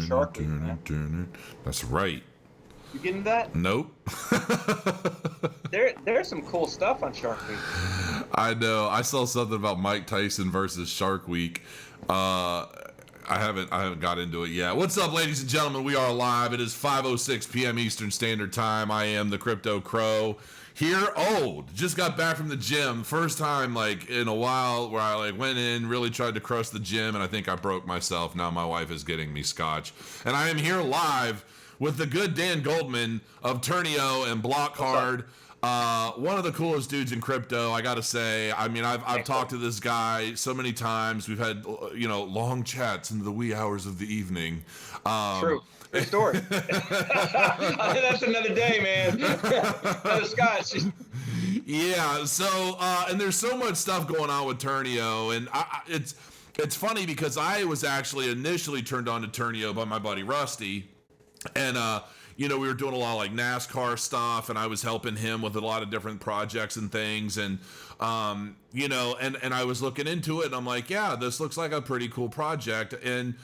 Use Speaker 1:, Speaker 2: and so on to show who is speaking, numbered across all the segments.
Speaker 1: Shark Week, man.
Speaker 2: That's right.
Speaker 1: You getting that?
Speaker 2: Nope.
Speaker 1: There's some cool stuff on Shark Week.
Speaker 2: I know. I saw something about Mike Tyson versus Shark Week. I haven't got into it yet. What's up, ladies and gentlemen? We are live. It is 5:06 p.m. Eastern Standard Time. I am the Crypto Crow. Here, just got back from the gym. First time like in a while where I like went in, really tried to crush the gym, and I think I broke myself. Now my wife is getting me scotch. And I am here live with the good Dan Goldman of Ternio and Blockcard. One of the coolest dudes in crypto, I gotta say. I mean, I've talked to this guy so many times. We've had long chats into the wee hours of the evening.
Speaker 1: True. Good story. That's another day, man. Another scotch.
Speaker 2: Yeah. So and there's so much stuff going on with Ternio, and it's funny because I was actually initially turned on to Ternio by my buddy Rusty, and we were doing a lot of like NASCAR stuff, and I was helping him with a lot of different projects and things, and and I was looking into it, and I'm like, yeah, this looks like a pretty cool project. And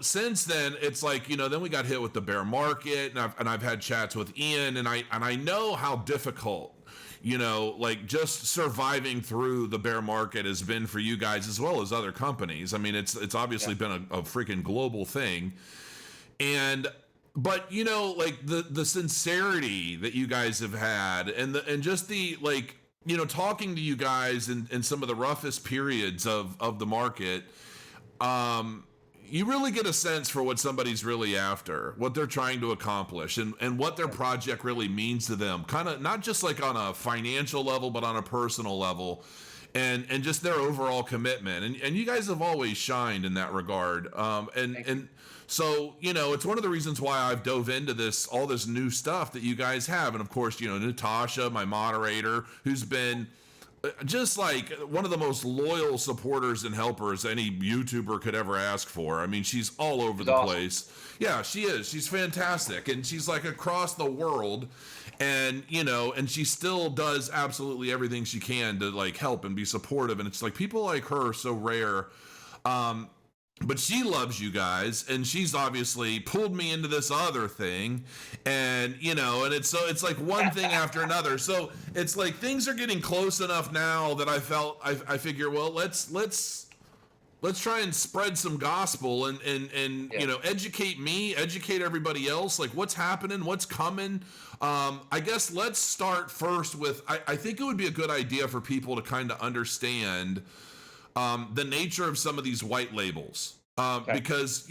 Speaker 2: since then it's like, then we got hit with the bear market, and I've had chats with Ian, and I know how difficult, like just surviving through the bear market has been for you guys as well as other companies. I mean, it's obviously been a freaking global thing. But like the sincerity that you guys have had, and just the like, talking to you guys in some of the roughest periods of the market, you really get a sense for what somebody's really after, what they're trying to accomplish, and what their project really means to them. Kind of not just like on a financial level, but on a personal level, and just their overall commitment. And you guys have always shined in that regard. So, it's one of the reasons why I've dove into all this new stuff that you guys have. And of course, Natasha, my moderator, who's been just like one of the most loyal supporters and helpers any YouTuber could ever ask for. I mean, she's all over the place. Yeah, she is. She's fantastic. And she's like across the world, and and she still does absolutely everything she can to like help and be supportive. And it's like people like her are so rare. But she loves you guys, and she's obviously pulled me into this other thing, and and it's like one thing after another. So it's like things are getting close enough now that I figure, well, let's try and spread some gospel and educate everybody else, like what's happening, what's coming. I guess let's start first with I think it would be a good idea for people to kind of understand the nature of some of these white labels, because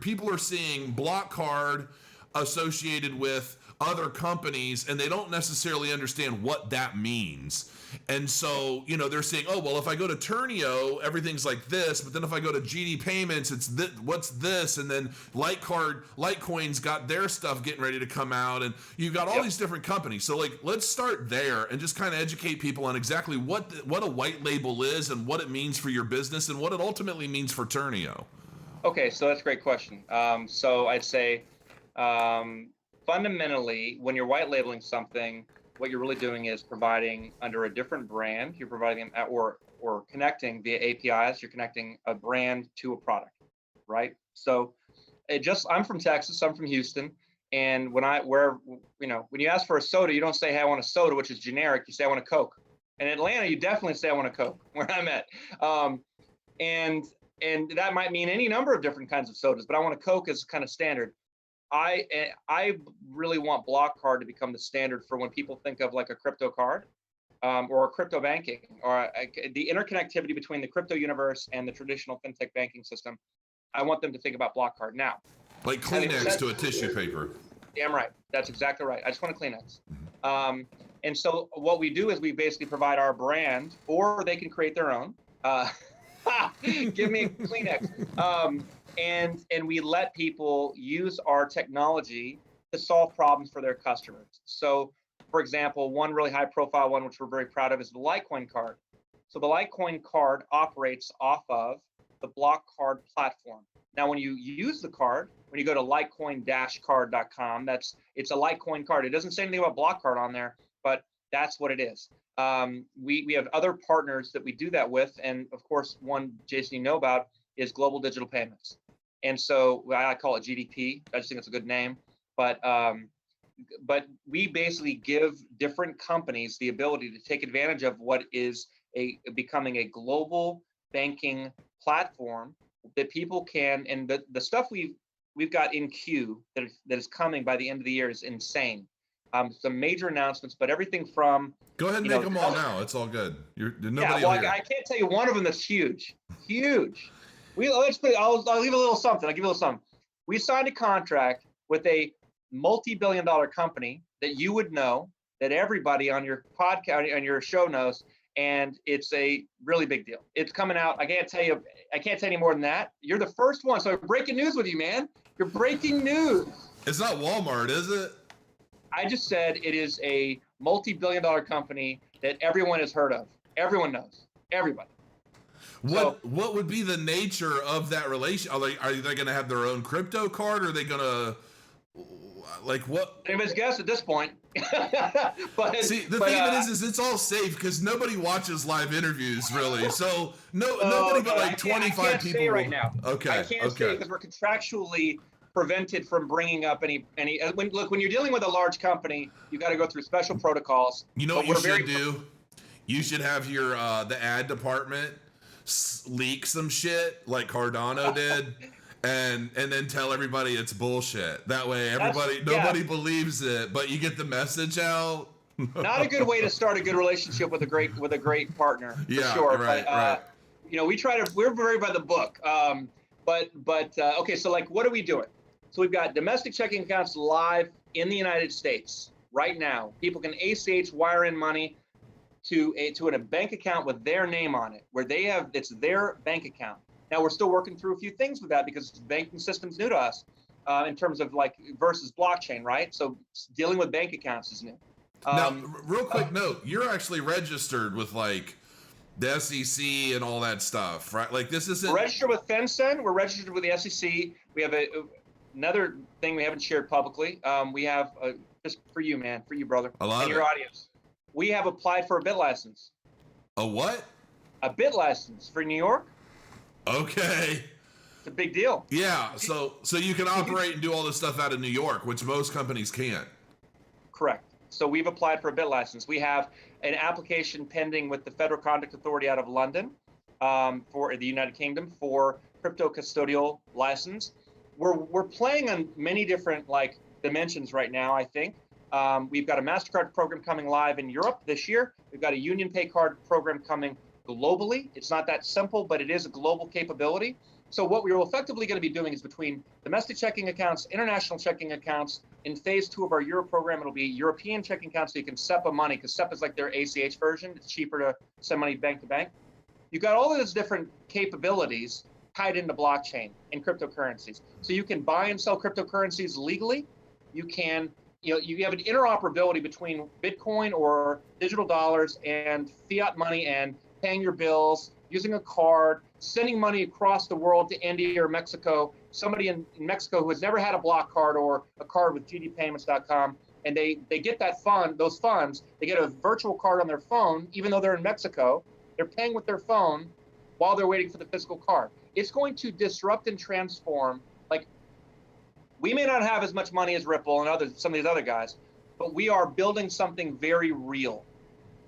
Speaker 2: people are seeing Blockcard associated with other companies, and they don't necessarily understand what that means. And so they're saying, oh well, if I go to Ternio, everything's like this, but then if I go to GD Payments, it's what's this, and then Litecoin's got their stuff getting ready to come out, and you've got all these different companies. So like, let's start there and just kind of educate people on exactly what a white label is, and what it means for your business, and what it ultimately means for Ternio.
Speaker 1: Okay, so that's a great question. So I'd say fundamentally, when you're white labeling something, what you're really doing is providing under a different brand. You're providing them or connecting via APIs. You're connecting a brand to a product, right? So I'm from Texas. I'm from Houston, and when you ask for a soda, you don't say, "Hey, I want a soda," which is generic. You say, "I want a Coke." In Atlanta, you definitely say, "I want a Coke," where I'm at, and that might mean any number of different kinds of sodas, but I want a Coke as kind of standard. I really want Blockcard to become the standard for when people think of like a crypto card, or crypto banking, or the interconnectivity between the crypto universe and the traditional fintech banking system. I want them to think about Blockcard now.
Speaker 2: Like Kleenex to a tissue paper.
Speaker 1: Damn right. That's exactly right. I just want a Kleenex. And so what we do is we basically provide our brand, or they can create their own. Give me a Kleenex. And we let people use our technology to solve problems for their customers. So, for example, one really high profile one, which we're very proud of, is the Litecoin card. So the Litecoin card operates off of the Blockcard platform. Now, when you use the card, when you go to litecoin-card.com, it's a Litecoin card. It doesn't say anything about Blockcard on there, but that's what it is. We have other partners that we do that with, and of course, one, Jason, you know about is Global Digital Payments. And so I call it GDP. I just think it's a good name. But we basically give different companies the ability to take advantage of what is becoming a global banking platform that people can, and the stuff we've got in queue that is coming by the end of the year is insane. Some major announcements, but everything from
Speaker 2: go ahead and make them all now. It's all good. Nobody.
Speaker 1: Yeah, well, I can't tell you one of them that's huge. I'll leave a little something. I'll give you a little something. We signed a contract with a multi-billion-dollar company that you would know, that everybody on your podcast, on your show knows, and it's a really big deal. It's coming out. I can't tell you any more than that. You're the first one. So breaking news with you, man. You're breaking news.
Speaker 2: It's not Walmart, is it?
Speaker 1: I just said it is a multi-billion-dollar company that everyone has heard of. Everyone knows. Everybody.
Speaker 2: What would be the nature of that relation? Are they going to have their own crypto card? Or are they going to what?
Speaker 1: Anybody's guess at this point. But
Speaker 2: see, the thing is it's all safe because nobody watches live interviews really. So nobody but like 25 people.
Speaker 1: Right now.
Speaker 2: Okay.
Speaker 1: I can't say because we're contractually prevented from bringing up any. When you're dealing with a large company, you got to go through special protocols.
Speaker 2: You know what you should do? You should have your the ad department leak some shit like Cardano did. And then tell everybody it's bullshit. That way nobody believes it, but you get the message out.
Speaker 1: Not a good way to start a good relationship with a great partner, for sure.
Speaker 2: Right, right.
Speaker 1: We're very by the book. Okay, so what are we doing? So we've got domestic checking accounts live in the United States right now. People can ACH wire in money to a bank account with their name on it, where it's their bank account. Now we're still working through a few things with that because banking system's new to us in terms of versus blockchain, right? So dealing with bank accounts is new.
Speaker 2: Now, real quick note, you're actually registered with the SEC and all that stuff, right? This isn't...
Speaker 1: We're registered with FinCEN. We're registered with the SEC. We have another thing we haven't shared publicly. We have, just for you, man, for you, brother, and your audience. We have applied for a BIT license.
Speaker 2: A what?
Speaker 1: A BIT license for New York.
Speaker 2: Okay.
Speaker 1: It's a big deal.
Speaker 2: Yeah, so you can operate and do all this stuff out of New York, which most companies can't.
Speaker 1: Correct. So we've applied for a BIT license. We have an application pending with the Federal Conduct Authority out of London for the United Kingdom for crypto custodial license. We're playing on many different dimensions right now, I think. We've got a MasterCard program coming live in Europe this year. We've got a UnionPay card program coming globally. It's not that simple, but it is a global capability. So what we're effectively going to be doing is between domestic checking accounts, international checking accounts. In phase 2 of our Euro program, it'll be European checking accounts, so you can SEPA money, because SEPA is like their ACH version. It's cheaper to send money bank to bank. You've got all of those different capabilities tied into blockchain and cryptocurrencies. So you can buy and sell cryptocurrencies legally. You can, you have an interoperability between Bitcoin or digital dollars and fiat money and paying your bills, using a card, sending money across the world to India or Mexico, somebody in Mexico who has never had a block card or a card with gdpayments.com, and they get those funds, they get a virtual card on their phone, even though they're in Mexico, they're paying with their phone while they're waiting for the physical card. It's going to disrupt and transform. We may not have as much money as Ripple and some of these other guys, but we are building something very real.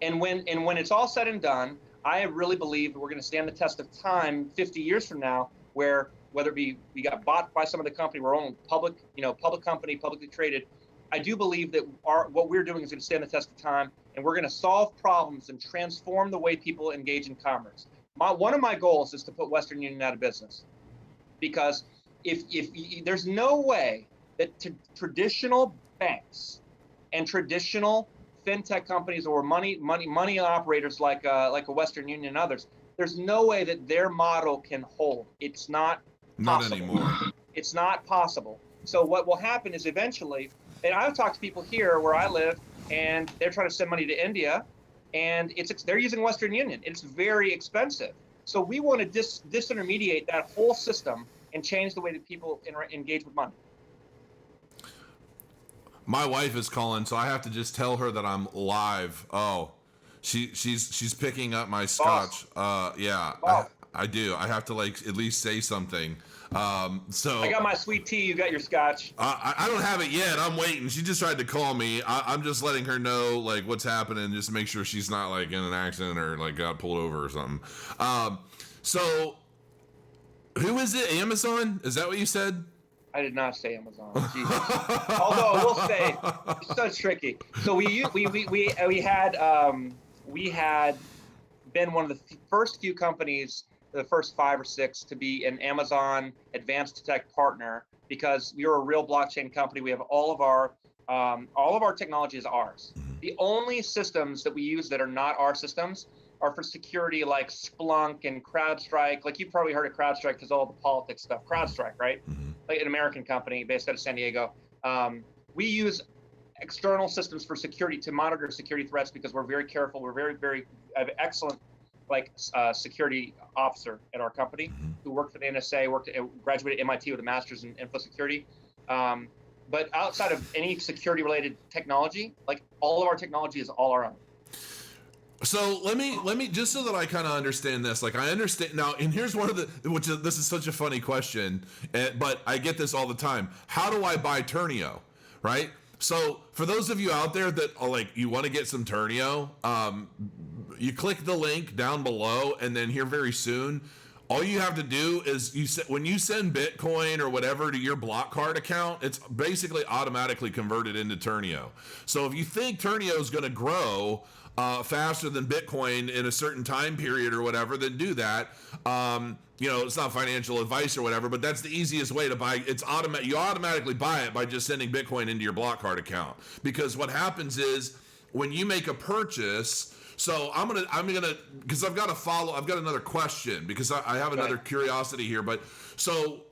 Speaker 1: And when it's all said and done, I really believe that we're going to stand the test of time 50 years from now, where whether it be we got bought by some of the company, we're own public company, publicly traded. I do believe that what we're doing is going to stand the test of time, and we're going to solve problems and transform the way people engage in commerce. One of my goals is to put Western Union out of business, because if there's no way that traditional banks and traditional fintech companies or money operators like a Western Union and others, there's no way that their model can hold. It's not possible.
Speaker 2: Not anymore.
Speaker 1: It's not possible. So what will happen is eventually, and I've talked to people here where I live, and they're trying to send money to India, and they're using Western Union. It's very expensive. So we want to disintermediate that whole system and change the way that people engage with money.
Speaker 2: My wife is calling, so I have to just tell her that I'm live. Oh, She's picking up my
Speaker 1: Boss.
Speaker 2: scotch. Yeah,
Speaker 1: Boss.
Speaker 2: I do. I have to like at least say something. So
Speaker 1: I got my sweet tea. You got your scotch.
Speaker 2: I don't have it yet. I'm waiting. She just tried to call me. I'm just letting her know like what's happening, just to make sure she's not like in an accident or like got pulled over or something. So who is it? Amazon? Is that what you said?
Speaker 1: I did not say Amazon. Jesus. Although I will say, it's so tricky. So we had been one of the first few companies, the first 5 or 6, to be an Amazon Advanced Tech partner, because we are a real blockchain company. We have all of our technology is ours. The only systems that we use that are not our systems are for security, like Splunk and CrowdStrike. Like, you've probably heard of CrowdStrike because all the politics stuff. CrowdStrike, right? Like an American company based out of San Diego. We use external systems for security to monitor security threats because we're very careful. We're very have excellent security officer at our company who worked for the NSA, graduated MIT with a master's in info security. But outside of any security related technology, like all of our technology is all our own.
Speaker 2: So let me just so that I kind of understand this. Like I understand now, and here's one of this is such a funny question, but I get this all the time. How do I buy Ternio? Right? So for those of you out there that are like, you want to get some Ternio, you click the link down below, and then here very soon, all you have to do is when you send Bitcoin or whatever to your Blockcard account, it's basically automatically converted into Ternio. So if you think Ternio is going to grow faster than Bitcoin in a certain time period or whatever, then do that. It's not financial advice or whatever, but that's the easiest way to buy. It's automatic. You automatically buy it by just sending Bitcoin into your Blockcard account. Because what happens is when you make a purchase. So I'm gonna because I've got another question because I have another curiosity here. But so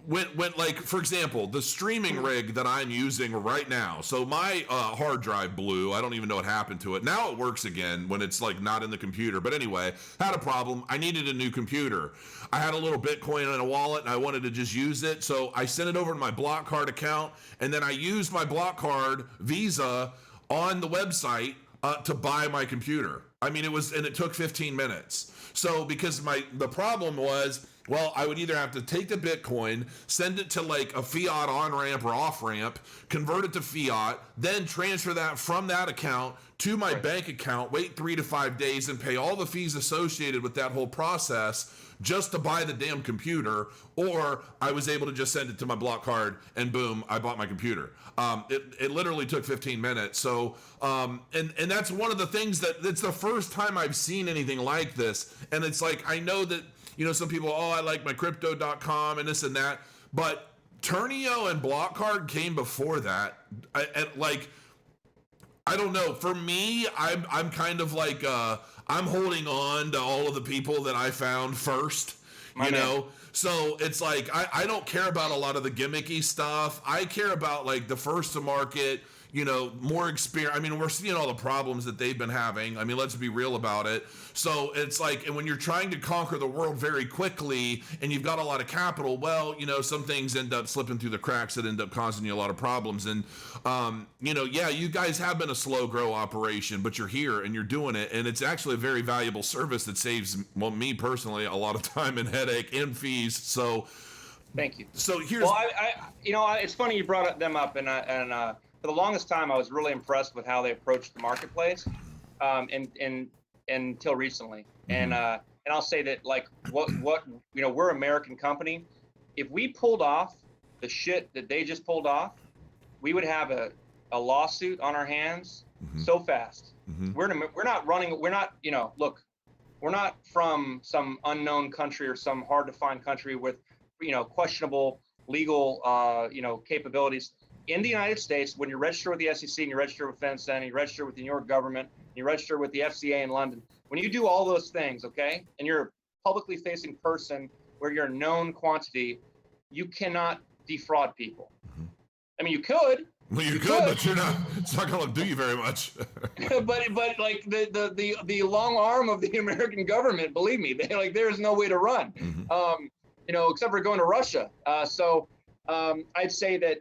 Speaker 2: when like, for example, the streaming rig that I'm using right now, so my hard drive blew. I don't even know what happened to it. Now it works again when it's like not in the computer. But anyway, had a problem. I needed a new computer. I had a little Bitcoin in a wallet and I wanted to just use it. So I sent it over to my Blockcard account, and then I used my Blockcard Visa on the website to buy my computer. I mean, it took 15 minutes. So because the problem was, well, I would either have to take the Bitcoin, send it to like a Fiat on-ramp or off-ramp, convert it to Fiat, then transfer that from that account to my bank account, wait 3 to 5 days and pay all the fees associated with that whole process just to buy the damn computer, or I was able to just send it to my Blockcard and boom, I bought my computer. It literally took 15 minutes. So, and that's one of the things that it's the first time I've seen anything like this. And it's like, I know that, some people, I like my crypto.com and this and that, but Ternio and Blockcard came before that. I don't know. For me, I'm kind of like, I'm holding on to all of the people that I found first, know? So it's like, I don't care about a lot of the gimmicky stuff. I care about like the first to market, more experience. I mean, we're seeing all the problems that they've been having. I mean, let's be real about it. So it's like, and when you're trying to conquer the world very quickly and you've got a lot of capital, well, some things end up slipping through the cracks that end up causing you a lot of problems. And, you guys have been a slow grow operation, but you're here and you're doing it. And it's actually a very valuable service that saves, me personally, a lot of time and headache and fees. So
Speaker 1: thank you.
Speaker 2: So here's,
Speaker 1: well, it's funny you brought them up, and for the longest time, I was really impressed with how they approached the marketplace, until recently. And I'll say that, like, we're an American company. If we pulled off the shit that they just pulled off, we would have a lawsuit on our hands so fast. We're not from some unknown country or some hard to find country with, questionable legal, capabilities. In the United States, when you register with the SEC and you register with FinCEN and you register with the New York government, and you register with the FCA in London, when you do all those things, okay, and you're a publicly facing person where you're a known quantity, you cannot defraud people. I mean, you could.
Speaker 2: Well, you could, but you're not. It's not going to do you very much.
Speaker 1: but like the long arm of the American government, believe me, there's no way to run. Except for going to Russia. So I'd say that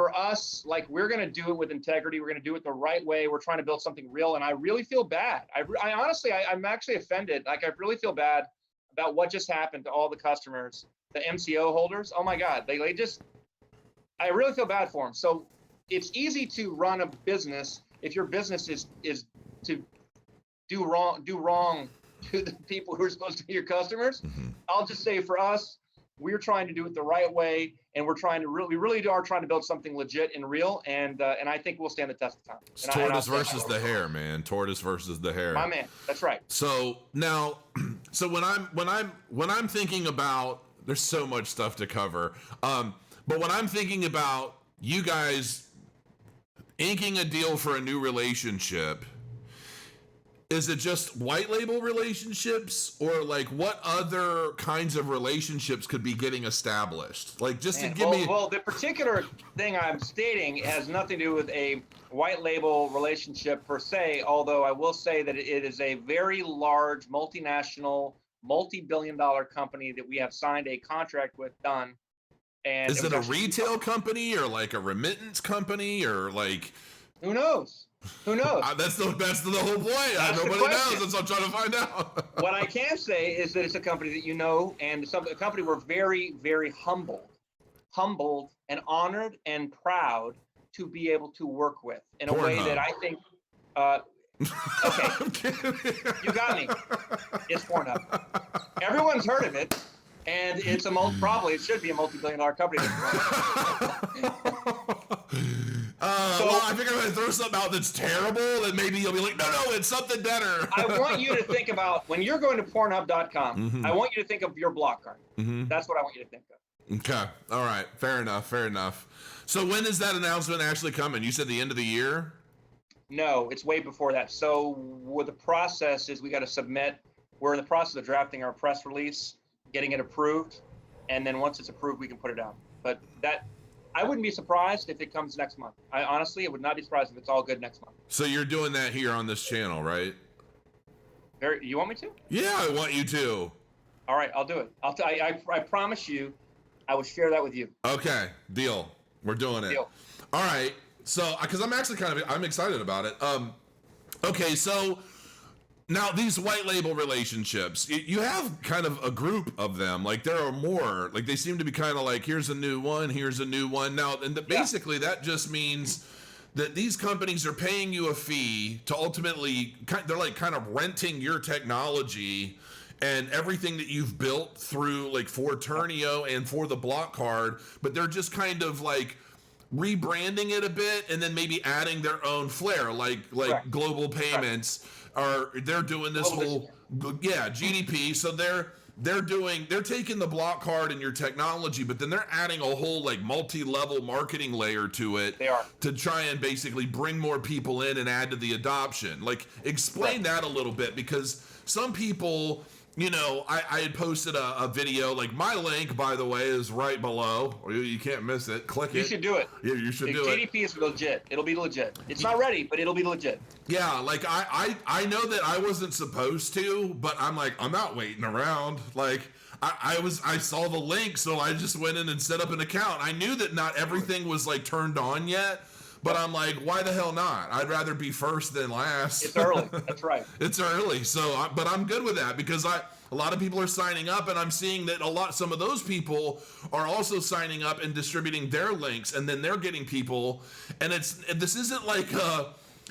Speaker 1: for us, like, we're going to do it with integrity. We're going to do it the right way. We're trying to build something real. And I really feel bad. I honestly, I'm actually offended. Like, I really feel bad about what just happened to all the customers, the MCO holders. Oh my God. They just, I really feel bad for them. So it's easy to run a business if your business is to do wrong to the people who are supposed to be your customers. I'll just say for us, we're trying to do it the right way, and we really are trying to build something legit and real, and I think we'll stand the test of time.
Speaker 2: It's tortoise versus the hare, man. Tortoise versus the hare.
Speaker 1: My man, that's right.
Speaker 2: So now, so when I'm thinking about, there's so much stuff to cover, but when I'm thinking about you guys inking a deal for a new relationship, is it just white label relationships, or like what other kinds of relationships could be getting established? Like, just to give me.
Speaker 1: Well, the particular thing I'm stating has nothing to do with a white label relationship per se, although I will say that it is a very large multinational, multi-billion-dollar company that we have signed a contract with, done. And
Speaker 2: is it a retail company or like a remittance company or like?
Speaker 1: Who knows? Who knows?
Speaker 2: That's the whole point. Nobody knows. That's what I'm trying to find out.
Speaker 1: What I can say is that it's a company that you know, and a company we're very, very humbled and honored and proud to be able to work with in a way that I think. Okay, you got me. It's Pornhub. Everyone's heard of it, and it's probably it should be a multi-billion-dollar company.
Speaker 2: Well, I think I'm going to throw something out that's terrible, and maybe you'll be like, no, it's something better.
Speaker 1: I want you to think about, when you're going to Pornhub.com, I want you to think of your block card. That's what I want you to think of.
Speaker 2: Okay. All right. Fair enough. So when is that announcement actually coming? You said the end of the year?
Speaker 1: No, it's way before that. So what the process is, we got to submit. We're in the process of drafting our press release, getting it approved, and then once it's approved, we can put it out. But I wouldn't be surprised if it comes next month. I honestly would not be surprised if it's all good next month.
Speaker 2: So you're doing that here on this channel, right?
Speaker 1: You want me to?
Speaker 2: Yeah, I want you to.
Speaker 1: All right, I'll do it. I promise you, I will share that with you.
Speaker 2: Okay, deal. We're doing it.
Speaker 1: Deal.
Speaker 2: All right. So, because I'm actually I'm excited about it. Okay, so now these white label relationships, you have kind of a group of them. Like, there are more. Like, they seem to be kind of like, here's a new one, here's a new one. Now, and basically that just means that these companies are paying you a fee to ultimately, they're like kind of renting your technology and everything that you've built through, like, for Ternio and for the block card, but they're just kind of like rebranding it a bit and then maybe adding their own flair, like Global Payments. They're doing this GDP. So they're taking the block card and your technology, but then they're adding a whole like multi-level marketing layer to it.
Speaker 1: They are, to
Speaker 2: try and basically bring more people in and add to the adoption. Like, explain that a little bit, because some people, you know, I had posted a video, like, my link, by the way, is right below. You can't miss it. Click it.
Speaker 1: You should do it.
Speaker 2: Yeah, you should do it.
Speaker 1: GDP is legit. It'll be legit. It's not ready, but it'll be legit.
Speaker 2: Yeah, like, I know that I wasn't supposed to, but I'm like, I'm not waiting around. Like, I saw the link, so I just went in and set up an account. I knew that not everything was, like, turned on yet. But I'm like, why the hell not? I'd rather be first than last.
Speaker 1: It's early. That's right.
Speaker 2: It's early. So, but I'm good with that, because a lot of people are signing up, and I'm seeing that some of those people are also signing up and distributing their links, and then they're getting people. And this isn't like,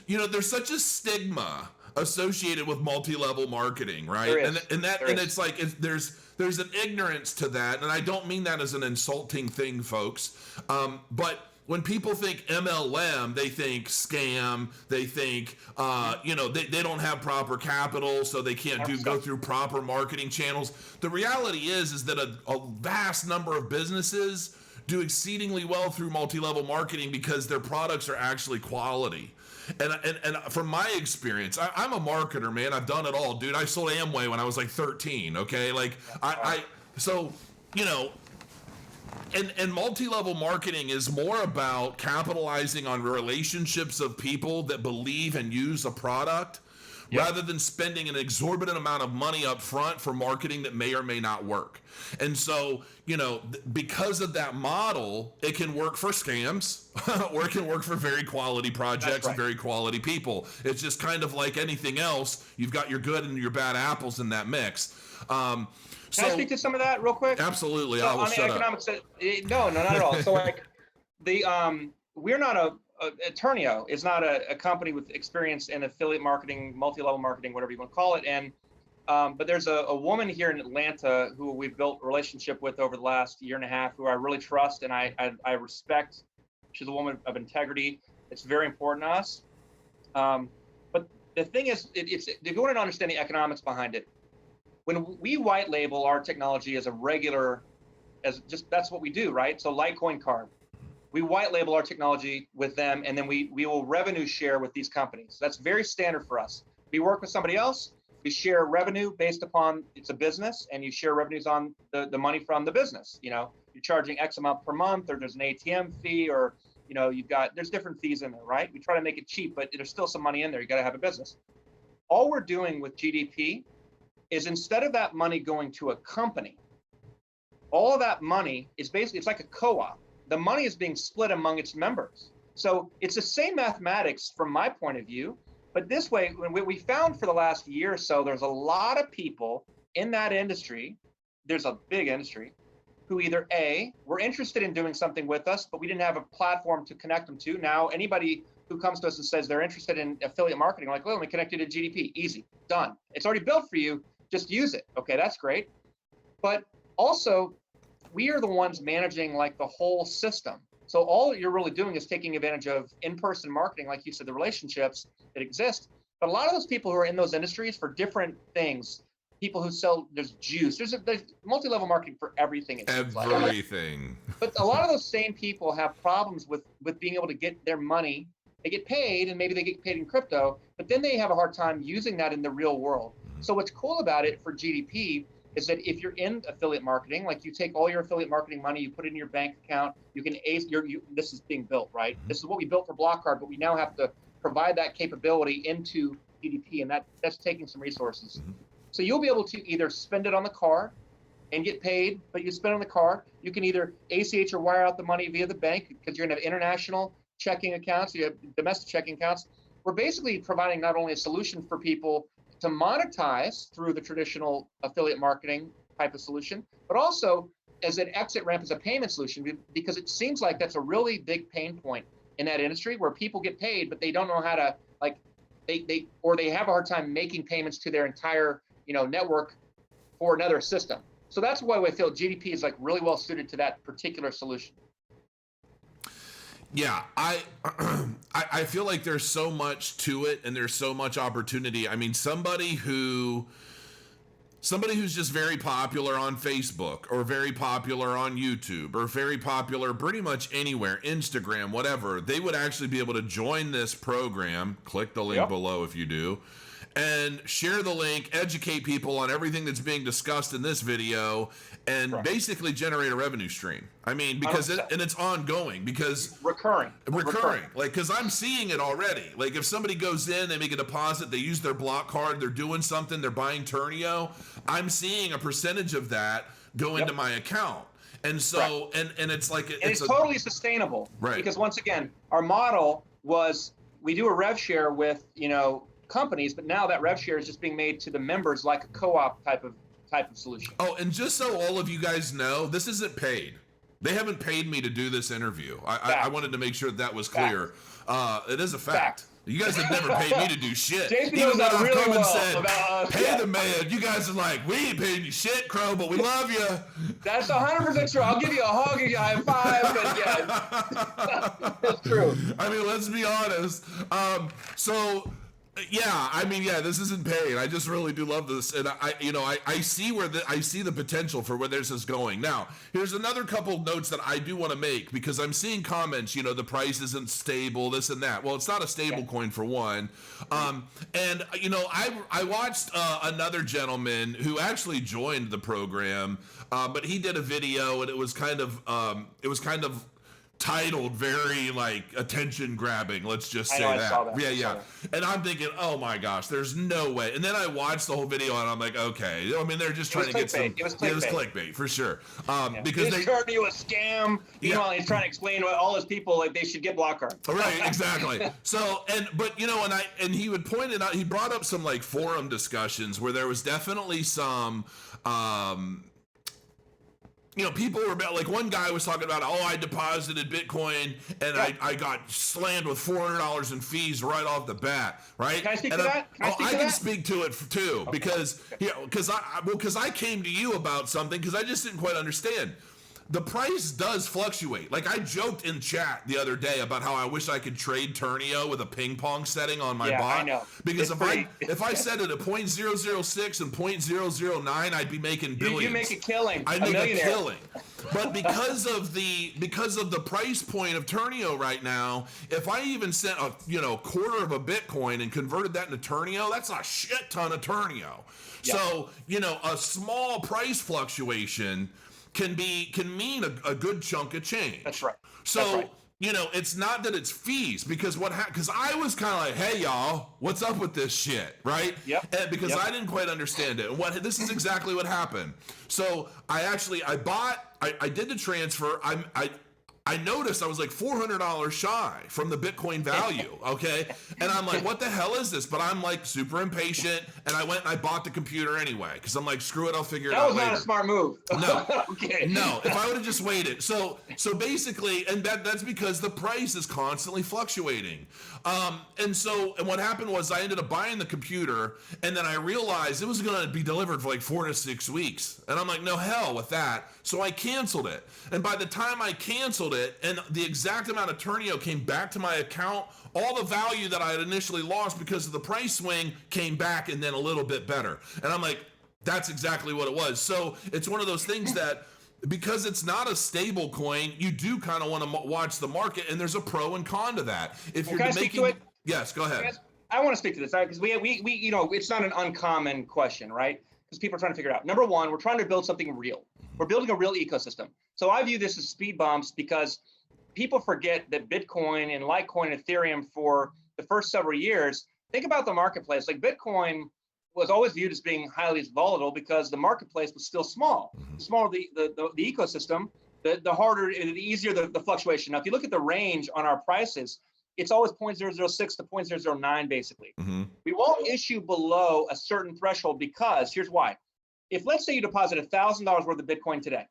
Speaker 2: there's such a stigma associated with multi-level marketing, right?
Speaker 1: There is.
Speaker 2: And it's like, there's an ignorance to that, and I don't mean that as an insulting thing, folks. But when people think MLM, they think scam. They think, they don't have proper capital, so they can't go through proper marketing channels. The reality is that a vast number of businesses do exceedingly well through multi-level marketing because their products are actually quality. And from my experience, I'm a marketer, man. I've done it all, dude. I sold Amway when I was like 13. Okay, like And multi-level marketing is more about capitalizing on relationships of people that believe and use a product rather than spending an exorbitant amount of money up front for marketing that may or may not work. And so, because of that model, it can work for scams or it can work for very quality projects and very quality people. It's just kind of like anything else. You've got your good and your bad apples in that mix.
Speaker 1: Can I speak to some of that real quick?
Speaker 2: Absolutely.
Speaker 1: So
Speaker 2: I will
Speaker 1: on the
Speaker 2: shut
Speaker 1: economics,
Speaker 2: up.
Speaker 1: no, not at all. So like we're not Ternio is not a company with experience in affiliate marketing, multi-level marketing, whatever you want to call it. And but there's a woman here in Atlanta who we've built a relationship with over the last year and a half, who I really trust and I respect. She's a woman of integrity. It's very important to us. But the thing is, it's if you want to understand the economics behind it, when we white label our technology as that's what we do, right? So Litecoin Card, we white label our technology with them, and then we will revenue share with these companies. That's very standard for us. We work with somebody else, we share revenue based upon it's a business, and you share revenues on the money from the business. You're charging X amount per month, or there's an ATM fee, or there's different fees in there, right? We try to make it cheap, but there's still some money in there. You got to have a business. All we're doing with GDP is instead of that money going to a company, all of that money is basically, it's like a co-op. The money is being split among its members. So it's the same mathematics from my point of view, but this way, when we found for the last year or so, there's a lot of people in that industry, there's a big industry, who either A, were interested in doing something with us, but we didn't have a platform to connect them to. Now, anybody who comes to us and says they're interested in affiliate marketing, we're like, well, let me connect you to GDP, easy, done. It's already built for you, just use it. Okay, that's great. But also, we are the ones managing like the whole system. So all you're really doing is taking advantage of in-person marketing, like you said, the relationships that exist. But a lot of those people who are in those industries for different things, people who sell, there's juice, there's multi-level marketing for everything.
Speaker 2: Everything.
Speaker 1: But a lot of those same people have problems with being able to get their money. They get paid, and maybe they get paid in crypto, but then they have a hard time using that in the real world. So what's cool about it for GDP is that if you're in affiliate marketing, like you take all your affiliate marketing money, you put it in your bank account, you can this is being built, right? This is what we built for Blockcard, but we now have to provide that capability into GDP, and that's taking some resources. So you'll be able to either spend it on the card and get paid, but you spend it on the card. You can either ACH or wire out the money via the bank, because you're gonna have international checking accounts, you have domestic checking accounts. We're basically providing not only a solution for people to monetize through the traditional affiliate marketing type of solution, but also as an exit ramp as a payment solution, because it seems like that's a really big pain point in that industry, where people get paid, but they don't know how to, like, they have a hard time making payments to their entire network for another system. So that's why we feel GDP is like really well suited to that particular solution.
Speaker 2: Yeah, I feel like there's so much to it, and there's so much opportunity. I mean, somebody who's just very popular on Facebook, or very popular on YouTube, or very popular pretty much anywhere, Instagram, whatever, they would actually be able to join this program. Click the link below if you do, and share the link, educate people on everything that's being discussed in this video, and basically generate a revenue stream. I mean, because it's ongoing, because recurring. Like, because I'm seeing it already. Like, if somebody goes in, they make a deposit, they use their block card, they're doing something, they're buying Ternio, I'm seeing a percentage of that go into my account. And so, and it's like,
Speaker 1: it's totally sustainable, right? Because once again, our model was, we do a rev share with companies, but now that rev share is just being made to the members like a co-op type of solution.
Speaker 2: Oh, and just so all of you guys know, this isn't paid. They haven't paid me to do this interview. I wanted to make sure that was clear. It is a fact. You guys have never paid me to do shit.
Speaker 1: Even when I've
Speaker 2: really
Speaker 1: come and
Speaker 2: said, pay the man, you guys are like, we ain't paying you shit, Crow, but we love you.
Speaker 1: That's 100% true. I'll give you a hug and a high five, but it's true.
Speaker 2: I mean, let's be honest. This isn't paid. I just really do love this, and I see I see the potential for where this is going. Now, here's another couple notes that I do want to make, because I'm seeing comments. The price isn't stable, this and that. Well, it's not a stable coin for one, and I watched another gentleman who actually joined the program, but he did a video, and it was kind of titled very like attention grabbing. Let's just say
Speaker 1: I
Speaker 2: that.
Speaker 1: saw that.
Speaker 2: Yeah,
Speaker 1: I saw
Speaker 2: yeah.
Speaker 1: that.
Speaker 2: And I'm thinking, oh my gosh, there's no way. And then I watched the whole video and I'm like, okay. I mean, they're just trying to get some.
Speaker 1: It was
Speaker 2: Yeah, it was clickbait for sure. Because
Speaker 1: this Ternio a scam. Meanwhile, he's trying to explain what all his people like they should get Blockcard.
Speaker 2: Right, exactly. So but and he would point it out. He brought up some like forum discussions where there was definitely some. People were about, like, one guy was talking about, I deposited Bitcoin and I got slammed with $400 in fees right off the bat, right?
Speaker 1: Can I speak to that?
Speaker 2: I can speak to it too, because I came to you about something because I just didn't quite understand. The price does fluctuate. Like, I joked in chat the other day about how I wish I could trade Ternio with a ping pong setting on my bot.
Speaker 1: I know.
Speaker 2: Because if I set it at 0.006 and 0.009, I'd be making billions.
Speaker 1: You make a killing.
Speaker 2: I'd make a killing. But because of the price point of Ternio right now, if I even sent a quarter of a Bitcoin and converted that into Ternio, that's a shit ton of Ternio. Yep. So, a small price fluctuation can mean a good chunk of change.
Speaker 1: That's right.
Speaker 2: So, it's not that it's fees, because because I was kind of like, hey y'all, what's up with this shit, right?
Speaker 1: Yep.
Speaker 2: And because I didn't quite understand it. And this is exactly what happened. So I did the transfer. I noticed I was like $400 shy from the Bitcoin value, okay? And I'm like, what the hell is this? But I'm like super impatient, and I went and I bought the computer anyway, because I'm like, screw it, I'll figure it out later. That was
Speaker 1: not a smart move.
Speaker 2: No.
Speaker 1: Okay.
Speaker 2: No, if I would have just waited. So basically, and that's because the price is constantly fluctuating. And what happened was I ended up buying the computer, and then I realized it was going to be delivered for like 4 to 6 weeks. And I'm like, no, hell with that. So I canceled it. And by the time I canceled it, and the exact amount of Ternio came back to my account, all the value that I had initially lost because of the price swing came back, and then a little bit better. And I'm like, that's exactly what it was. So it's one of those things that, because it's not a stable coin, you do kind of want to watch the market, and there's a pro and con to that. If you're making,
Speaker 1: speak to it?
Speaker 2: Yes, go ahead.
Speaker 1: I want to speak to this, right? Because we it's not an uncommon question, right? Because people are trying to figure it out. Number one, we're trying to build something real. We're building a real ecosystem. So I view this as speed bumps, because people forget that Bitcoin and Litecoin and Ethereum for the first several years, think about the marketplace. Like, Bitcoin was always viewed as being highly volatile because the marketplace was still small. The smaller the ecosystem, the easier the fluctuation. Now, if you look at the range on our prices, it's always 0.006 to 0.009, basically.
Speaker 2: Mm-hmm.
Speaker 1: We won't issue below a certain threshold, because here's why. If, let's say, you deposit $1,000 worth of Bitcoin today,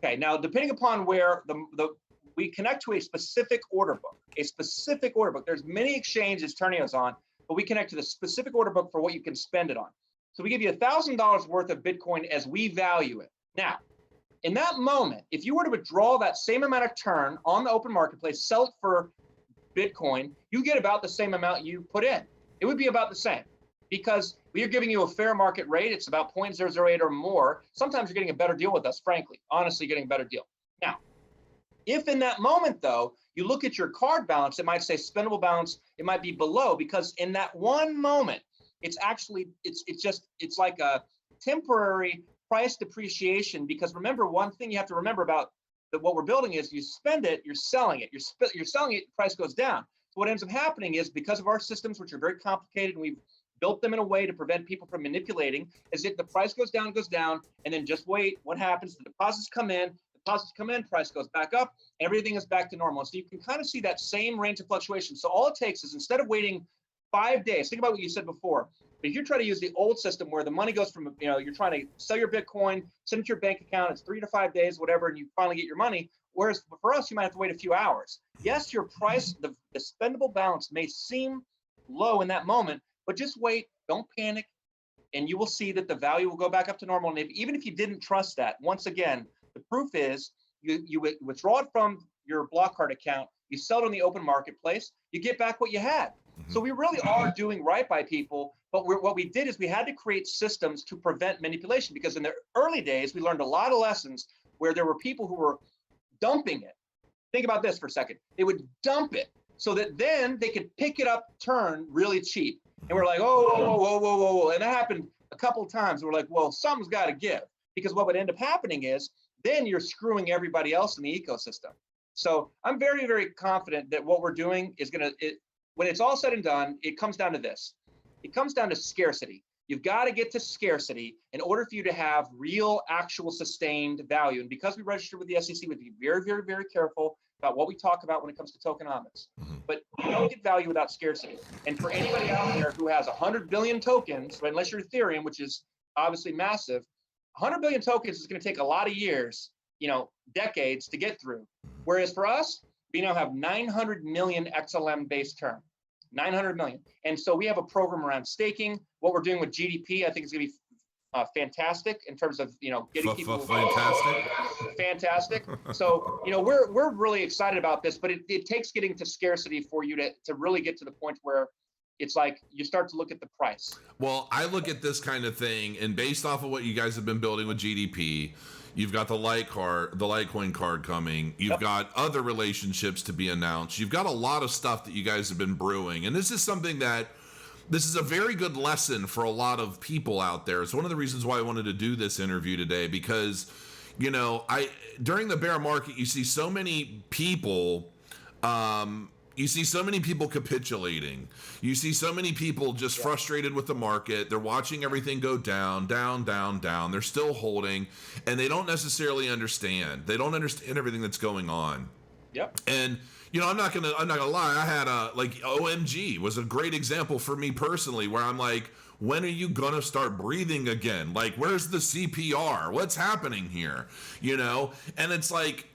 Speaker 1: okay, now depending upon where we connect to a specific order book, there's many exchanges Ternio's on, but we connect to the specific order book for what you can spend it on. So we give you $1,000 worth of Bitcoin as we value it. Now, in that moment, if you were to withdraw that same amount of Tern on the open marketplace, sell it for Bitcoin, you get about the same amount you put in. It would be about the same, because we are giving you a fair market rate. It's about 0.008 or more. Sometimes you're getting a better deal with us, frankly, honestly getting a better deal. Now, if in that moment, though, you look at your card balance, it might say spendable balance, it might be below, because in that one moment, it's actually, it's like a temporary price depreciation. Because remember, one thing you have to remember about what we're building is, you spend it, you're selling it, you're selling it, price goes down. So what ends up happening is, because of our systems, which are very complicated, and we've built them in a way to prevent people from manipulating, is that the price goes down, and then just wait. What happens? The deposits come in, price goes back up, everything is back to normal. So you can kind of see that same range of fluctuation. So all it takes is, instead of waiting 5 days, think about what you said before. But if you're trying to use the old system where the money goes from, you're trying to sell your Bitcoin, send it to your bank account, it's 3 to 5 days, whatever, and you finally get your money. Whereas for us, you might have to wait a few hours. Yes, your price, the spendable balance may seem low in that moment, but just wait, don't panic, and you will see that the value will go back up to normal. And even if you didn't trust that, once again, the proof is you withdraw it from your Blockcard account, you sell it on the open marketplace, you get back what you had. So we really are doing right by people, but what we did is we had to create systems to prevent manipulation, because in the early days, we learned a lot of lessons where there were people who were dumping it. Think about this for a second. They would dump it so that then they could pick it up, turn really cheap. And we're like, whoa. And that happened a couple of times. We're like, well, something's got to give, because what would end up happening is, then you're screwing everybody else in the ecosystem. So I'm very, very confident that what we're doing is when it's all said and done, it comes down to this. It comes down to scarcity. You've got to get to scarcity in order for you to have real, actual sustained value. And because we registered with the SEC, we'd be very, very, very careful about what we talk about when it comes to tokenomics. But you don't get value without scarcity. And for anybody out there who has 100 billion tokens, right, unless you're Ethereum, which is obviously massive, 100 billion tokens is going to take a lot of years, decades to get through. Whereas for us, we now have 900 million XLM based term. 900 million. And so we have a program around staking. What we're doing with GDP, I think is going to be fantastic in terms of, getting people. Fantastic. So, we're really excited about this, but it takes getting to scarcity for you to really get to the point where it's like you start to look at the price.
Speaker 2: Well, I look at this kind of thing, and based off of what you guys have been building with GDP, you've got the Litecoin card coming. You've got other relationships to be announced. You've got a lot of stuff that you guys have been brewing. And this is a very good lesson for a lot of people out there. It's one of the reasons why I wanted to do this interview today, because, during the bear market, you see so many people, capitulating. You see so many people just frustrated with the market. They're watching everything go down, down, down, down. They're still holding, and they don't necessarily understand. They don't understand everything that's going on.
Speaker 1: Yep.
Speaker 2: And I'm not gonna lie. I had OMG was a great example for me personally, where I'm like, when are you gonna start breathing again? Like, where's the CPR? What's happening here? And it's like,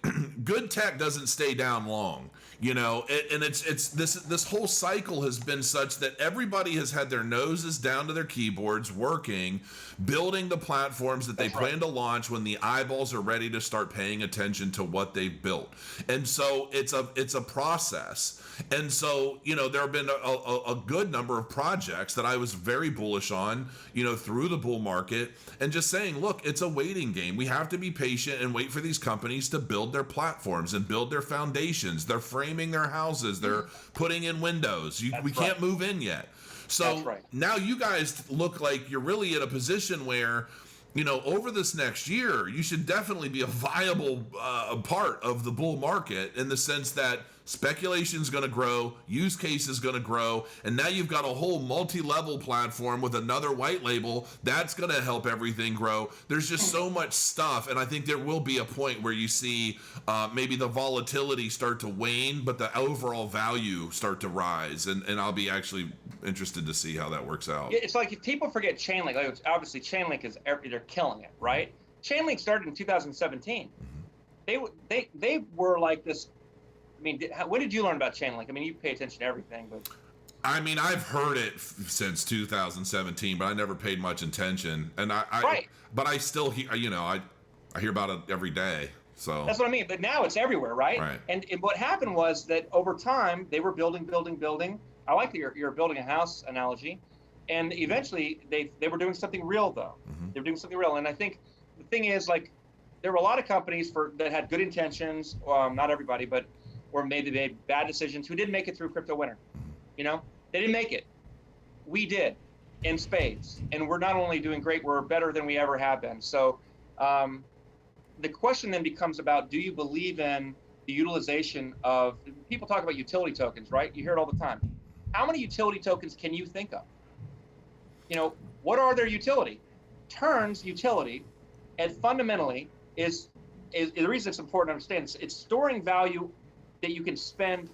Speaker 2: good tech doesn't stay down long. And it's this whole cycle has been such that everybody has had their noses down to their keyboards, working, building the platforms that they plan to launch when the eyeballs are ready to start paying attention to what they've built. And so it's a process. And so, there have been a good number of projects that I was very bullish on, through the bull market, and just saying, look, it's a waiting game. We have to be patient and wait for these companies to build their platforms and build their foundations. They're framing their houses. They're putting in windows. We can't move in yet. So now you guys look like you're really in a position where, over this next year, you should definitely be a viable part of the bull market, in the sense that speculation is going to grow, use case is going to grow, and now you've got a whole multi-level platform with another white label that's going to help everything grow. There's just so much stuff, and I think there will be a point where you see maybe the volatility start to wane, but the overall value start to rise, and I'll be actually interested to see how that works out.
Speaker 1: It's like, if people forget Chainlink, obviously Chainlink they're killing it, right? Chainlink started in 2017. They were like this. I mean, when did you learn about Chainlink? I mean, you pay attention to everything, but.
Speaker 2: I mean, I've heard it since 2017, but I never paid much attention. And but I still hear, I hear about it every day. So
Speaker 1: that's what I mean. But now it's everywhere, right? And what happened was that over time they were building. I like your building a house analogy, and eventually they were doing something real, though. They were doing something real, and I think the thing is, like, there were a lot of companies that had good intentions. Not everybody, or maybe they made bad decisions, who didn't make it through crypto winter. They didn't make it. We did, in spades. And we're not only doing great, we're better than we ever have been. So the question then becomes about, do you believe in the utilization of, people talk about utility tokens, right? You hear it all the time. How many utility tokens can you think of? What are their utility? Tern's utility, and fundamentally, is the reason it's important to understand, it's storing value that you can spend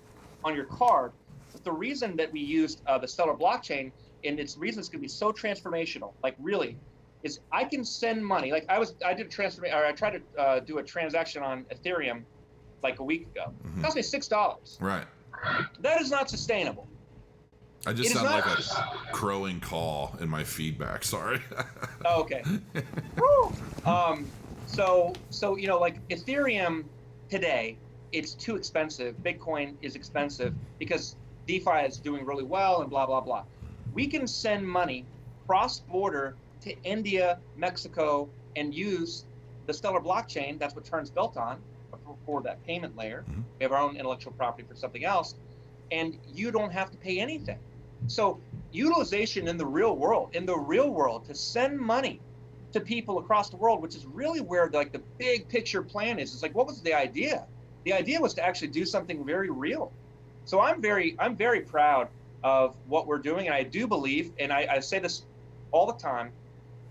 Speaker 1: on your card. But the reason that we used the Stellar blockchain, and its reason it's going to be so transformational, like, really, is I can send money. Like, I tried to do a transaction on Ethereum like a week ago. It cost me $6.
Speaker 2: Right.
Speaker 1: That is not sustainable.
Speaker 2: I just sound like a crowing call in my feedback. Sorry.
Speaker 1: Oh, okay. So like Ethereum today, it's too expensive. Bitcoin is expensive because DeFi is doing really well and blah, blah, blah. We can send money cross-border to India, Mexico, and use the Stellar blockchain. That's what Tern's built on for that payment layer. We have our own intellectual property for something else, and you don't have to pay anything. So utilization in the real world, to send money to people across the world, which is really where the big picture plan is. It's like, what was the idea? The idea was to actually do something very real. So I'm very proud of what we're doing. And I do believe, and I say this all the time,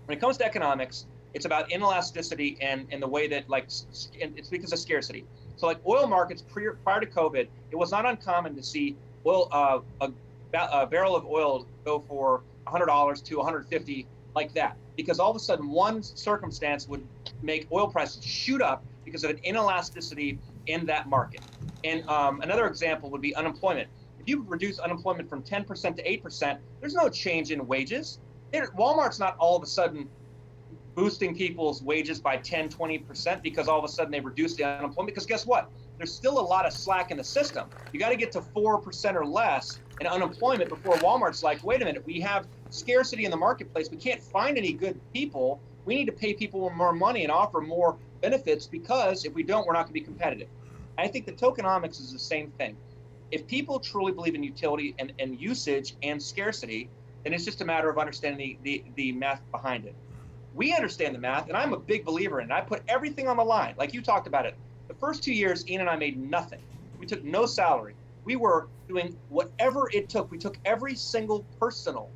Speaker 1: when it comes to economics, it's about inelasticity and the way that it's because of scarcity. So like oil markets prior to COVID, it was not uncommon to see oil, a barrel of oil go for $100 to $150 like that, because all of a sudden one circumstance would make oil prices shoot up because of an inelasticity in that market. And another example would be unemployment. If you reduce unemployment from 10% to 8%, there's no change in wages. Walmart's not all of a sudden boosting people's wages by 10, 20% because all of a sudden they reduce the unemployment. Because guess what? There's still a lot of slack in the system. You got to get to 4% or less in unemployment before Walmart's like, wait a minute, we have scarcity in the marketplace. We can't find any good people. We need to pay people more money and offer more benefits, because if we don't, we're not going to be competitive. I think the tokenomics is the same thing. If people truly believe in utility and usage and scarcity, then it's just a matter of understanding the math behind it. We understand the math, and I'm a big believer in it. I put everything on the line. Like you talked about it. The first 2 years, Ian and I made nothing. We took no salary. We were doing whatever it took. We took every single personal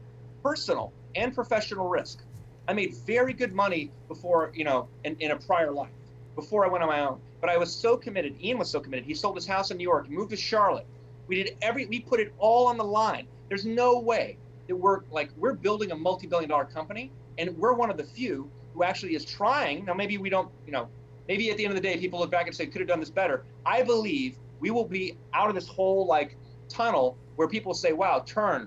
Speaker 1: and professional risk. I made very good money before, in a prior life, before I went on my own. But I was so committed. Ian was so committed. He sold his house in New York, moved to Charlotte. We put it all on the line. There's no way that we're building a multi-billion-dollar company, and we're one of the few who actually is trying. Now, maybe we don't, maybe at the end of the day, people look back and say, could have done this better. I believe we will be out of this whole tunnel where people say, wow,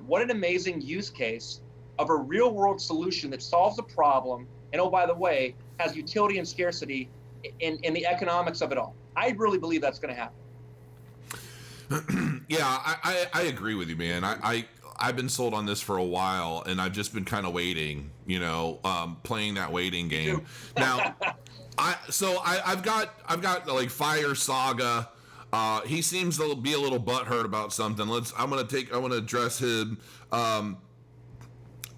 Speaker 1: what an amazing use case of a real world solution that solves a problem. And oh, by the way, has utility and scarcity in the economics of it all. I really believe that's going to happen.
Speaker 2: Yeah, I agree with you, man. I've been sold on this for a while, and I've just been kind of waiting, playing that waiting game. Now, I've got like Fire Saga. He seems to be a little butthurt about something. I want to address him.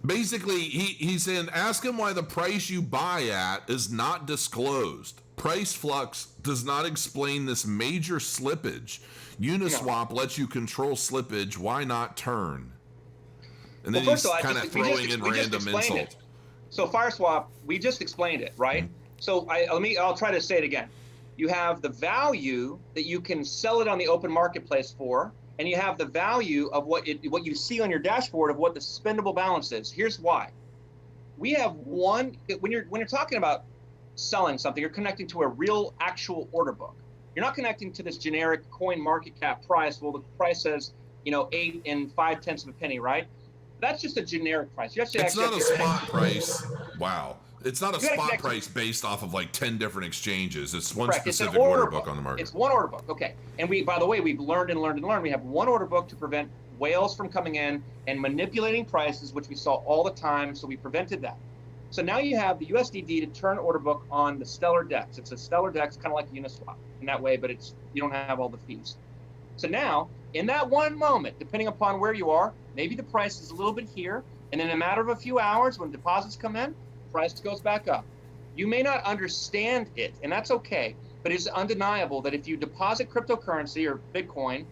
Speaker 2: Basically, he's saying, ask him why the price you buy at is not disclosed. Price flux does not explain this major slippage. Uniswap lets you control slippage. Why not Turn? And then he's kind of throwing in random insults.
Speaker 1: So FireSwap, we just explained it, right? Mm-hmm. So I'll try to say it again. You have the value that you can sell it on the open marketplace for, and you have the value of what you see on your dashboard of what the spendable balance is. Here's why. We have when you're talking about selling something, you're connecting to a real actual order book. You're not connecting to this generic coin market cap price. Well, the price says 8 and 5/10 of a penny, right? That's just a generic price.
Speaker 2: It's not a spot price. Wow. It's not a spot price based off of 10 different exchanges. It's one specific order book on the market.
Speaker 1: It's one order book. Okay. And by the way, we've learned and learned and learned. We have one order book to prevent whales from coming in and manipulating prices, which we saw all the time. So we prevented that. So now you have the USDD to turn order book on the Stellar Dex. It's a Stellar Dex, kind of like Uniswap in that way, but you don't have all the fees. So now, in that one moment, depending upon where you are, maybe the price is a little bit here, and in a matter of a few hours, when deposits come in, price goes back up. You may not understand it, and that's okay, but it's undeniable that if you deposit cryptocurrency or Bitcoin,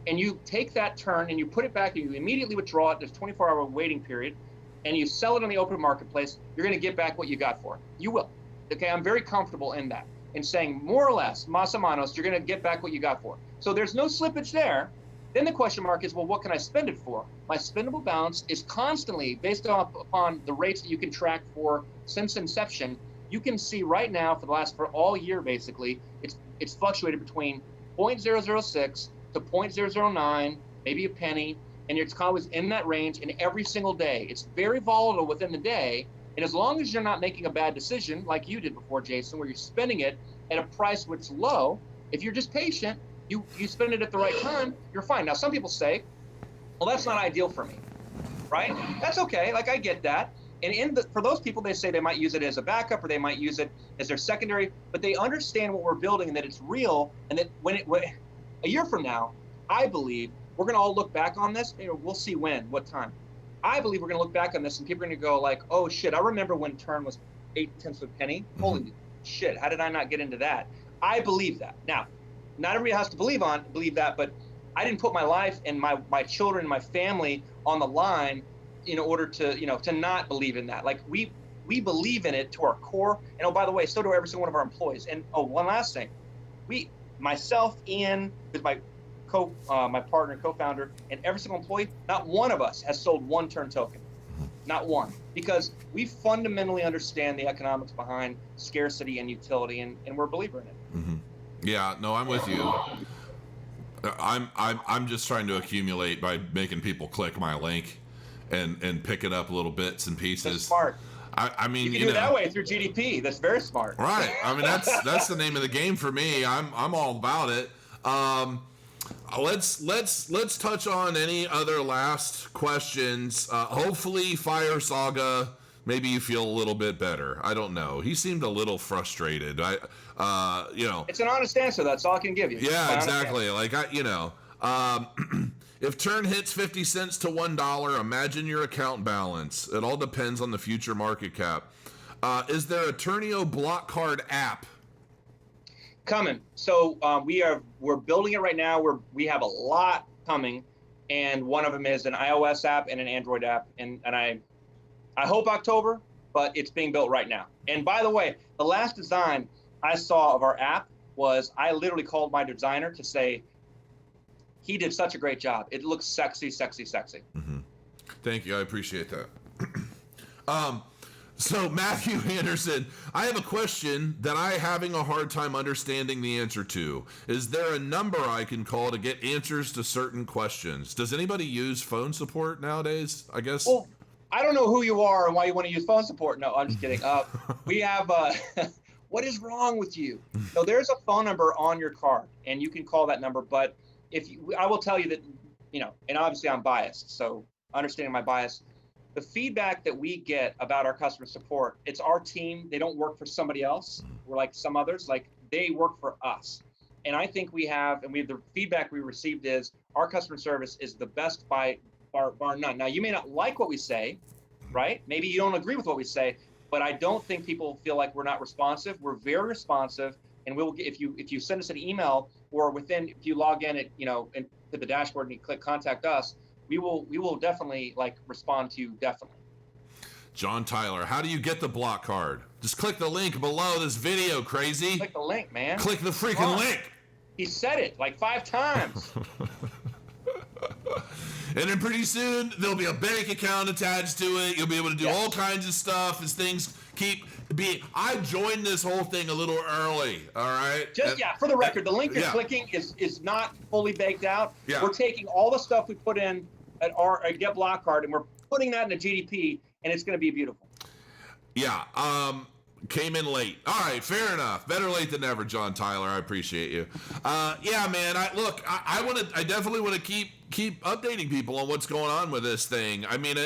Speaker 1: and you take that turn and you put it back and you immediately withdraw it, there's a 24-hour waiting period, and you sell it on the open marketplace, you're going to get back what you got for it. You will. Okay, I'm very comfortable in that. In saying more or less, mas o menos, you're going to get back what you got for it. So there's no slippage there. Then the question mark is, well, what can I spend it for? My spendable balance is constantly based upon the rates that you can track for since inception. You can see right now for all year, basically, it's fluctuated between 0.006 to 0.009, maybe a penny, and it's always in that range in every single day. It's very volatile within the day. And as long as you're not making a bad decision like you did before, Jason, where you're spending it at a price which is low, if you're just patient, you spend it at the right time, you're fine. Now, some people say, well, that's not ideal for me, right? That's okay. I get that. And for those people, they say they might use it as a backup or they might use it as their secondary, but they understand what we're building and that it's real, and that when a year from now, I believe we're going to all look back on this. We'll see what time. I believe we're going to look back on this and people are going to go oh shit, I remember when Turn was 8/10 of a penny. Holy shit, how did I not get into that? I believe that. Now, not everybody has to believe that, but I didn't put my life and my children and my family on the line in order to, to not believe in that. Like we believe in it to our core. And oh, by the way, so do every single one of our employees. And oh, one last thing, myself, Ian, who's my partner, co-founder, and every single employee, not one of us has sold one Tern token. Not one, because we fundamentally understand the economics behind scarcity and utility, and we're a believer in it.
Speaker 2: Mm-hmm. Yeah, no, I'm with you. I'm just trying to accumulate by making people click my link and pick it up little bits and pieces.
Speaker 1: That's smart.
Speaker 2: I mean,
Speaker 1: you can do it that way through GDP. That's very smart.
Speaker 2: Right. I mean, that's the name of the game for me. I'm all about it. Let's touch on any other last questions. Hopefully, Fire Saga. Maybe you feel a little bit better. I don't know. He seemed a little frustrated.
Speaker 1: It's an honest answer. That's all I can give you.
Speaker 2: Yeah, exactly. Like if Tern hits 50 cents to $1, imagine your account balance. It all depends on the future market cap. Is there a Ternio Blockcard app?
Speaker 1: Coming. So we're building it right now. We have a lot coming, and one of them is an iOS app and an Android app, and I hope October, but it's being built right now. And by the way, the last design I saw of our app was I literally called my designer to say he did such a great job. It looks sexy, sexy, sexy.
Speaker 2: Mm-hmm. Thank you. I appreciate that. So Matthew Anderson, I have a question that I'm having a hard time understanding the answer to. Is there a number I can call to get answers to certain questions? Does anybody use phone support nowadays, I guess?
Speaker 1: Well, I don't know who you are and why you want to use phone support. No, I'm just kidding. We have, what is wrong with you? So there's a phone number on your card, and you can call that number. But I will tell you that, and obviously I'm biased, so understanding my bias, the feedback that we get about our customer support, it's our team. They don't work for somebody else. We're like some others, like they work for us. And I think the feedback we received is our customer service is the best by bar none. Now, you may not like what we say, right? Maybe you don't agree with what we say, but I don't think people feel like we're not responsive. We're very responsive, and if you send us an email or if you log in to the dashboard and you click contact us, we will definitely respond to you, definitely.
Speaker 2: John Tyler, how do you get the block card? Just click the link below this video, crazy.
Speaker 1: Click the link, man.
Speaker 2: Click the freaking link.
Speaker 1: He said it 5 times.
Speaker 2: And then pretty soon there'll be a bank account attached to it. You'll be able to do all kinds of stuff as things keep being. I joined this whole thing a little early. All right.
Speaker 1: For the record, the link you're clicking is not fully baked out. Yeah. We're taking all the stuff we put in at our Get Block Card, and we're putting that in a GDP, and it's going to be beautiful. Yeah.
Speaker 2: Came in late. All right, fair enough. Better late than never, John Tyler. I appreciate you. Yeah, man. I definitely want to keep updating people on what's going on with this thing. I mean,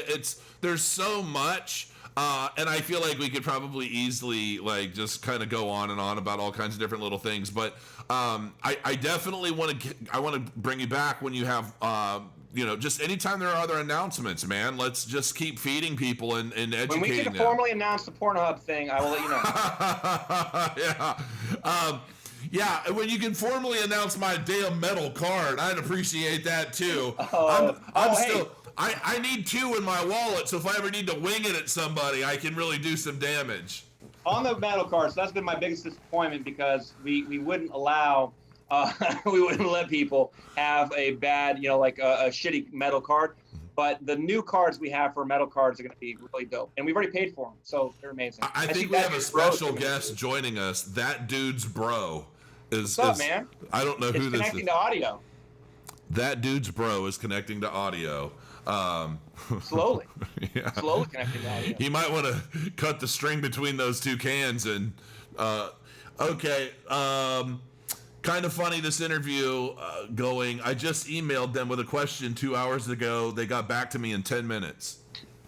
Speaker 2: there's so much, and I feel like we could probably easily just kind of go on and on about all kinds of different little things. But I definitely want to bring you back when you have. Just anytime there are other announcements, man, let's just keep feeding people and educating them.
Speaker 1: When we can formally announce the Pornhub thing, I will let you know.
Speaker 2: Yeah, when you can formally announce my damn metal card, I'd appreciate that too. I need 2 in my wallet, so if I ever need to wing it at somebody, I can really do some damage.
Speaker 1: On the metal cards, that's been my biggest disappointment because we wouldn't allow... we wouldn't let people have a bad, a shitty metal card. But the new cards we have for metal cards are going to be really dope. And we've already paid for them, so they're amazing.
Speaker 2: I think we have a special guest joining us. That dude's bro is...
Speaker 1: What's up, man?
Speaker 2: I don't know who this is.
Speaker 1: It's connecting to audio.
Speaker 2: That dude's bro is connecting to audio.
Speaker 1: Slowly. Yeah. Slowly connecting to audio.
Speaker 2: You might want to cut the string between those 2 cans and... okay. Kind of funny, this interview going. I just emailed them with a question 2 hours ago. They got back to me in 10 minutes.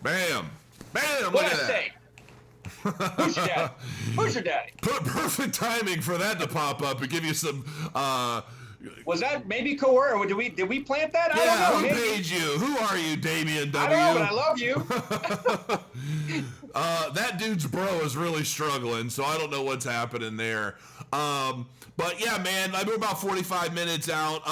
Speaker 2: Bam. Bam.
Speaker 1: What did I say? Who's your daddy? Who's your daddy?
Speaker 2: Perfect timing for that to pop up and give you some...
Speaker 1: Was that maybe coerced? Or did we plant that? I
Speaker 2: don't know.
Speaker 1: Who
Speaker 2: paid you? Who are you, Damien W?
Speaker 1: I don't know, but I love you.
Speaker 2: That dude's bro is really struggling, so I don't know what's happening there. But yeah, man, we're about 45 minutes out.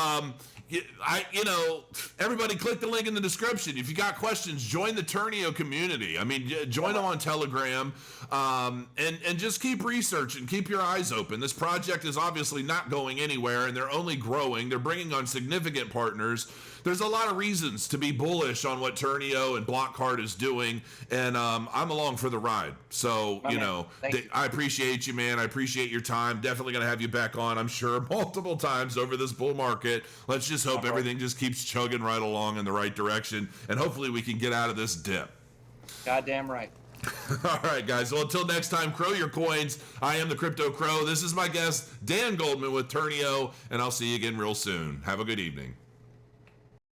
Speaker 2: Everybody click the link in the description. If you got questions, join the Ternio community. I mean, join them on Telegram, and just keep researching, keep your eyes open. This project is obviously not going anywhere, and they're only growing. They're bringing on significant partners. There's a lot of reasons to be bullish on what Ternio and Blockcard is doing, and I'm along for the ride. So, I appreciate you, man. I appreciate your time. Definitely going to have you back on, I'm sure, multiple times over this bull market. Let's just hope everything just keeps chugging right along in the right direction, and hopefully we can get out of this dip.
Speaker 1: Goddamn right.
Speaker 2: All right, guys. Well, until next time, crow your coins. I am the Crypto Crow. This is my guest, Dan Goldman with Ternio, and I'll see you again real soon. Have a good evening.